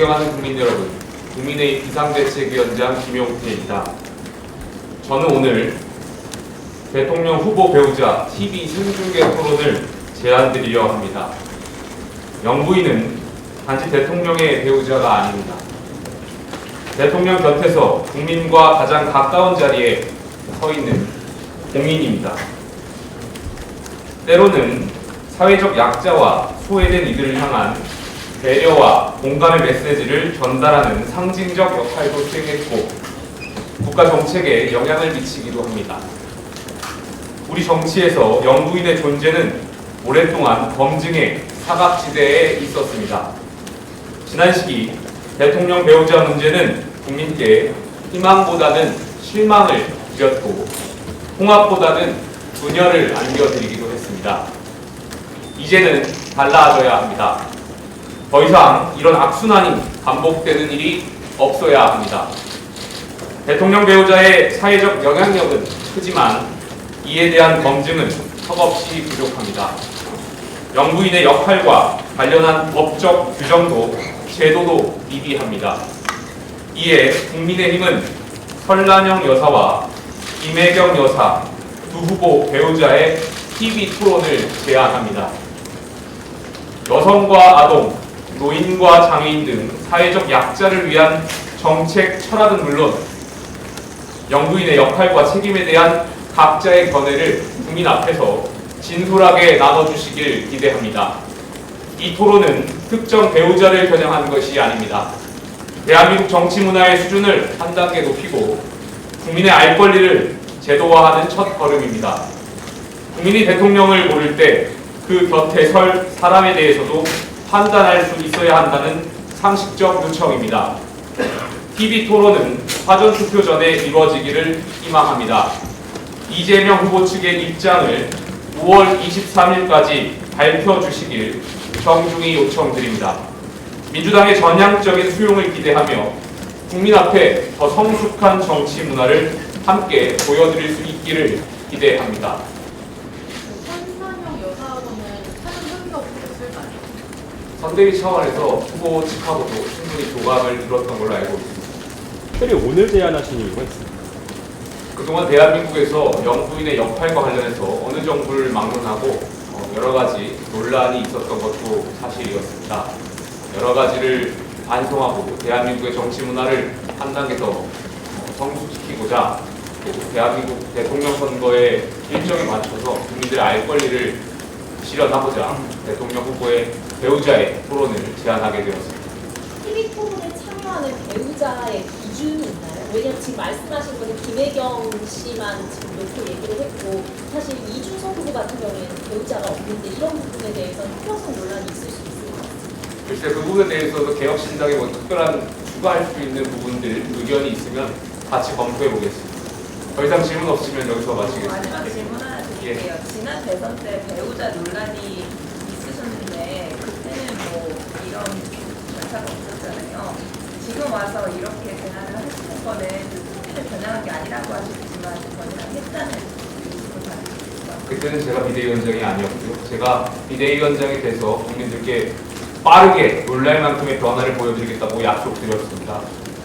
존경하는 국민 여러분, 국민의힘 비상대책위원장 김용태입니다. 저는 오늘 대통령 후보 배우자 TV 생중계 토론을 제안드리려 합니다. 영부인은 단지 대통령의 배우자가 아닙니다. 대통령 곁에서 국민과 가장 가까운 자리에 서 있는 국민입니다. 때로는 사회적 약자와 소외된 이들을 향한 배려와 공감의 메시지를 전달하는 상징적 역할도 수행했고 국가 정책에 영향을 미치기도 합니다. 우리 정치에서 영부인의 존재는 오랫동안 검증의 사각지대에 있었습니다. 지난 시기 대통령 배우자 문제는 국민께 희망보다는 실망을 드렸고 통합보다는 분열을 안겨드리기도 했습니다. 이제는 달라져야 합니다. 더 이상 이런 악순환이 반복되는 일이 없어야 합니다. 대통령 배우자의 사회적 영향력은 크지만 이에 대한 검증은 턱없이 부족합니다. 영부인의 역할과 관련한 법적 규정도 제도도 미비합니다. 이에 국민의힘은 설란영 여사와 김혜경 여사 두 후보 배우자의 TV 토론을 제안합니다. 여성과 아동, 노인과 장애인 등 사회적 약자를 위한 정책 철학은 물론 영부인의 역할과 책임에 대한 각자의 견해를 국민 앞에서 진솔하게 나눠주시길 기대합니다. 이 토론은 특정 배우자를 겨냥한 것이 아닙니다. 대한민국 정치 문화의 수준을 한 단계 높이고 국민의 알 권리를 제도화하는 첫 걸음입니다. 국민이 대통령을 고를 때 그 곁에 설 사람에 대해서도 판단할 수 있어야 한다는 상식적 요청입니다. TV 토론은 사전투표 전에 이루어지기를 희망합니다. 이재명 후보 측의 입장을 5월 23일까지 밝혀주시길 정중히 요청드립니다. 민주당의 전향적인 수용을 기대하며 국민 앞에 더 성숙한 정치 문화를 함께 보여드릴 수 있기를 기대합니다. 설란영 여사하고는 사전 협의가 없었을까요? 선대위 차원에서 후보 측하고도 충분히 교감을 이뤘던 걸로 알고 있습니다. 특별히 오늘 제안하신 이유가 있습니다. 그동안 대한민국에서 영부인의 역할과 관련해서 어느 정부를 막론하고 여러 가지 논란이 있었던 것도 사실이었습니다. 여러 가지를 반성하고 대한민국의 정치 문화를 한 단계 더 성숙시키고자 또 대한민국 대통령 선거의 일정에 맞춰서 국민들의 알 권리를 실현하고자 대통령 후보의 배우자의 토론을 제안하게 되었습니다. TV 토론에 참여하는 배우자의 기준이 있나요? 왜냐하면 지금 말씀하신 분은 김혜경 씨만 지금 놓고 얘기를 했고 사실 이준석 후보 같은 경우에는 배우자가 없는데 이런 부분에 대해서는 필요성 논란이 있을 수 있을 것 같습니다. 글쎄 그 부분에 대해서도 개혁신당에 뭐 특별한 추가할 수 있는 부분들 의견이 있으면 같이 검토해 보겠습니다. 더 이상 질문 없으면 여기서 마치겠습니다. 마지막 질문 하나 드릴게요. 지난 대선 때 배우자 논란이 있으셨는데 그때는 뭐 이런 절차가 없었잖아요. 지금 와서 이렇게 제안을 하시는 거는 국민을 겨냥한 게 아니라고 하셨지만 겨냥했다는 의심을 받으셨죠. 그때는 제가 비대위원장이 아니었고요. 제가 비대위원장이 돼서 국민들께 빠르게 놀랄 만큼의 변화를 보여드리겠다고 약속드렸습니다.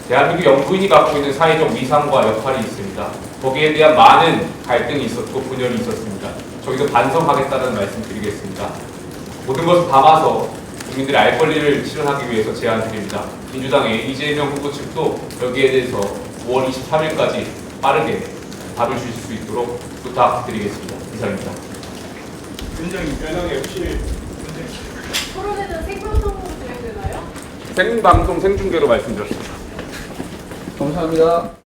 대한민국 영부인이 갖고 있는 사회적 위상과 역할이 있습니다. 거기에 대한 많은 갈등이 있었고 분열이 있었습니다. 저희도 반성하겠다는 말씀 드리겠습니다. 모든 것을 담아서 국민들의 알 권리를 실현하기 위해서 제안드립니다. 민주당의 이재명 후보 측도 여기에 대해서 5월 23일까지 빠르게 답을 주실 수 있도록 부탁드리겠습니다. 이상입니다. 굉장히 변형의 없이 토론회는 생방송으로 진행되나요? 생방송 생중계로 말씀드렸습니다. 감사합니다.